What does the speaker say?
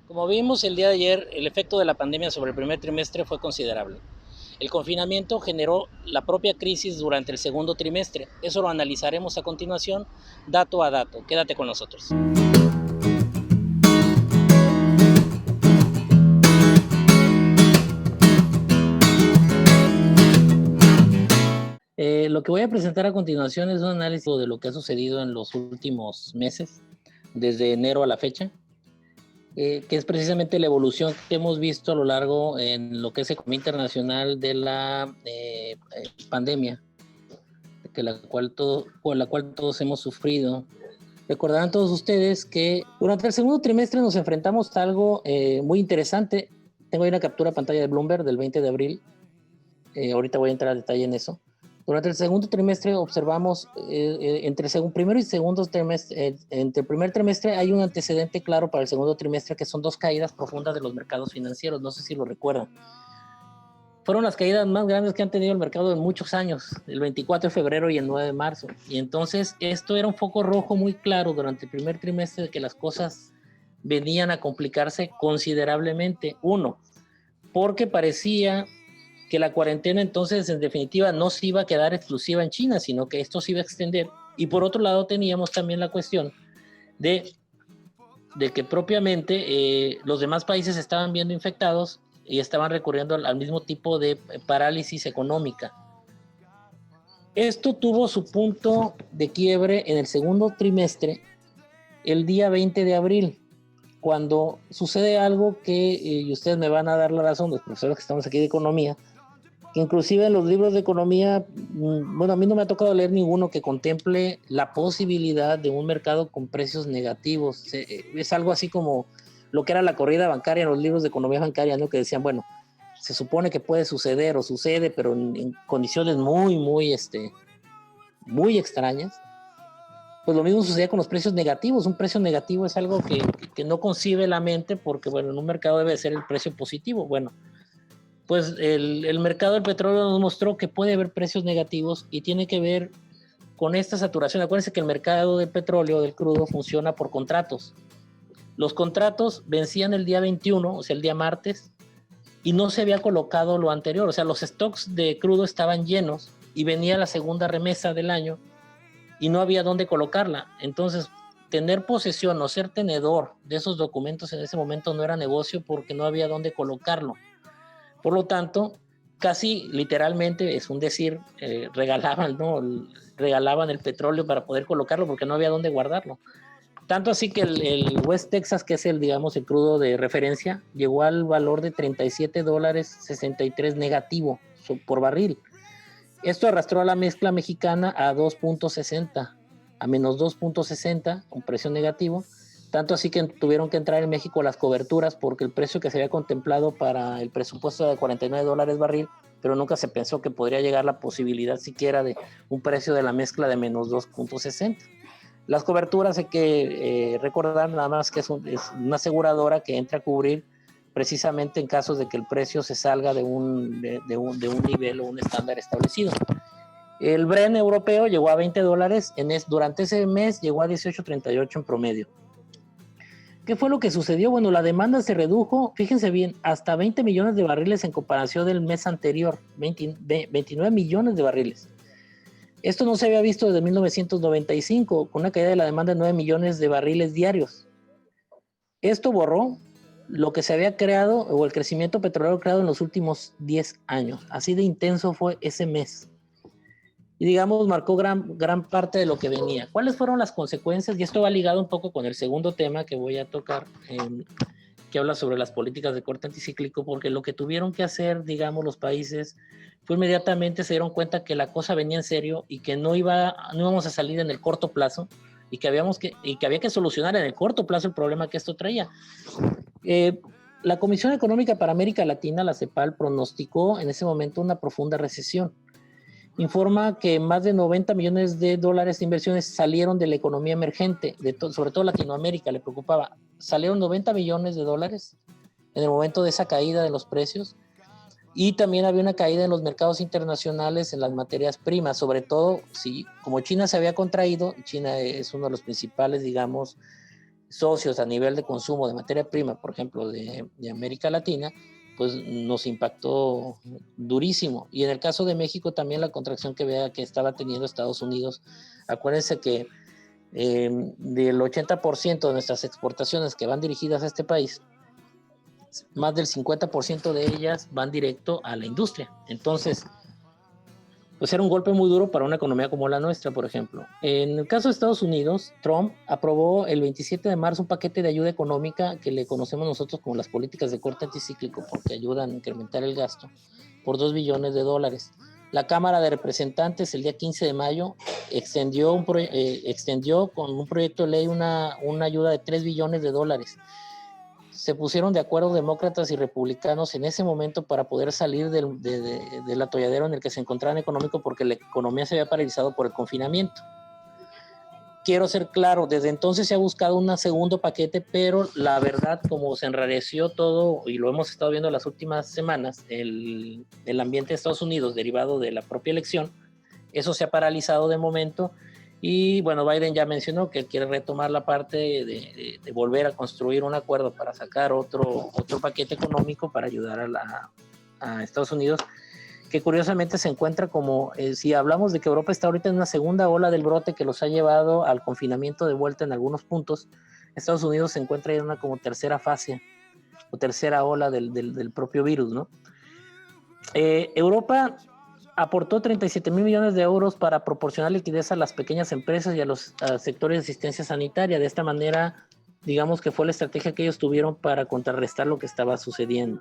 Como vimos el día de ayer, el efecto de la pandemia sobre el primer trimestre fue considerable. El confinamiento generó la propia crisis durante el segundo trimestre. Eso lo analizaremos a continuación, dato a dato. Quédate con nosotros. Lo que voy a presentar a continuación es un análisis de lo que ha sucedido en los últimos meses, desde enero a la fecha, que es precisamente la evolución que hemos visto a lo largo en lo que es el economía internacional de la pandemia, por la cual todos hemos sufrido. Recordarán todos ustedes que durante el segundo trimestre nos enfrentamos a algo muy interesante. Tengo ahí una captura de pantalla de Bloomberg del 20 de abril. Ahorita voy a entrar a detalle en eso. Durante el segundo trimestre observamos entre primero y segundo trimestre, entre el primer trimestre hay un antecedente claro para el segundo trimestre, que son dos caídas profundas de los mercados financieros. No sé si lo recuerdan. Fueron las caídas más grandes que han tenido el mercado en muchos años, el 24 de febrero y el 9 de marzo. Y entonces esto era un foco rojo muy claro durante el primer trimestre de que las cosas venían a complicarse considerablemente. Uno, porque parecía que la cuarentena entonces en definitiva no se iba a quedar exclusiva en China, sino que esto se iba a extender. Y por otro lado teníamos también la cuestión de, de que propiamente los demás países estaban viendo infectados y estaban recurriendo al mismo tipo de parálisis económica. Esto tuvo su punto de quiebre en el segundo trimestre, el día 20 de abril, cuando sucede algo que, y ustedes me van a dar la razón, los profesores que estamos aquí de economía, que inclusive en los libros de economía, bueno, a mí no me ha tocado leer ninguno que contemple la posibilidad de un mercado con precios negativos. Es algo así como lo que era la corrida bancaria en los libros de economía bancaria, ¿no? Que decían, bueno, se supone que puede suceder o sucede, pero en condiciones muy extrañas. Pues lo mismo sucede con los precios negativos. Un precio negativo es algo que no concibe la mente porque, bueno, en un mercado debe ser el precio positivo. Bueno, pues el mercado del petróleo nos mostró que puede haber precios negativos y tiene que ver con esta saturación. Acuérdense que el mercado del petróleo, del crudo, funciona por contratos. Los contratos vencían el día 21, o sea, el día martes, y no se había colocado lo anterior. O sea, los stocks de crudo estaban llenos y venía la segunda remesa del año y no había dónde colocarla. Entonces, tener posesión o ser tenedor de esos documentos en ese momento no era negocio porque no había dónde colocarlo. Por lo tanto, casi literalmente, es un decir, regalaban, ¿no? Regalaban el petróleo para poder colocarlo porque no había dónde guardarlo. Tanto así que el West Texas, que es digamos, el crudo de referencia, llegó al valor de $37.63 negativo por barril. Esto arrastró a la mezcla mexicana a 2.60, a menos 2.60, un precio negativo. Tanto así que tuvieron que entrar en México las coberturas porque el precio que se había contemplado para el presupuesto de $49 barril, pero nunca se pensó que podría llegar la posibilidad siquiera de un precio de la mezcla de menos 2.60. Las coberturas hay que recordar nada más que es una aseguradora que entra a cubrir precisamente en casos de que el precio se salga de un nivel o un estándar establecido. El Bren europeo llegó a $20, durante ese mes llegó a 18.38 en promedio. ¿Qué fue lo que sucedió? Bueno, la demanda se redujo, fíjense bien, hasta 20 millones de barriles en comparación del mes anterior, 29 millones de barriles. Esto no se había visto desde 1995, con una caída de la demanda de 9 millones de barriles diarios. Esto borró lo que se había creado, o el crecimiento petrolero creado en los últimos 10 años. Así de intenso fue ese mes. Y digamos, marcó gran parte de lo que venía. ¿Cuáles fueron las consecuencias? Y esto va ligado un poco con el segundo tema que voy a tocar, que habla sobre las políticas de corte anticíclico, porque lo que tuvieron que hacer, digamos, los países fue inmediatamente se dieron cuenta que la cosa venía en serio y que no íbamos a salir en el corto plazo y que había que solucionar en el corto plazo el problema que esto traía. La Comisión Económica para América Latina, la CEPAL, pronosticó en ese momento una profunda recesión. Informa que más de 90 millones de dólares de inversiones salieron de la economía emergente, sobre todo Latinoamérica, le preocupaba. Salieron 90 millones de dólares en el momento de esa caída de los precios, y también había una caída en los mercados internacionales en las materias primas, sobre todo, sí, como China se había contraído, China es uno de los principales, digamos, socios a nivel de consumo de materia prima, por ejemplo, de América Latina, pues nos impactó durísimo. Y en el caso de México también la contracción que estaba teniendo Estados Unidos, acuérdense que del 80% de nuestras exportaciones que van dirigidas a este país, más del 50% de ellas van directo a la industria. Entonces, pues era un golpe muy duro para una economía como la nuestra, por ejemplo. En el caso de Estados Unidos, Trump aprobó el 27 de marzo un paquete de ayuda económica que le conocemos nosotros como las políticas de corte anticíclico, porque ayudan a incrementar el gasto, por $2 billones. La Cámara de Representantes el día 15 de mayo extendió con un proyecto de ley una ayuda de $3 billones. Se pusieron de acuerdo demócratas y republicanos en ese momento para poder salir del atolladero en el que se encontraban económico, porque la economía se había paralizado por el confinamiento. Quiero ser claro, desde entonces se ha buscado un segundo paquete, pero la verdad, como se enrareció todo, y lo hemos estado viendo las últimas semanas, el ambiente de Estados Unidos derivado de la propia elección, eso se ha paralizado de momento. Y bueno, Biden ya mencionó que él quiere retomar la parte de volver a construir un acuerdo para sacar otro paquete económico para ayudar a Estados Unidos, que curiosamente se encuentra como, si hablamos de que Europa está ahorita en una segunda ola del brote que los ha llevado al confinamiento de vuelta en algunos puntos, Estados Unidos se encuentra en una como tercera fase o tercera ola del propio virus, ¿no? Europa aportó 37,000 millones de euros para proporcionar liquidez a las pequeñas empresas y a los sectores de asistencia sanitaria. De esta manera, digamos que fue la estrategia que ellos tuvieron para contrarrestar lo que estaba sucediendo.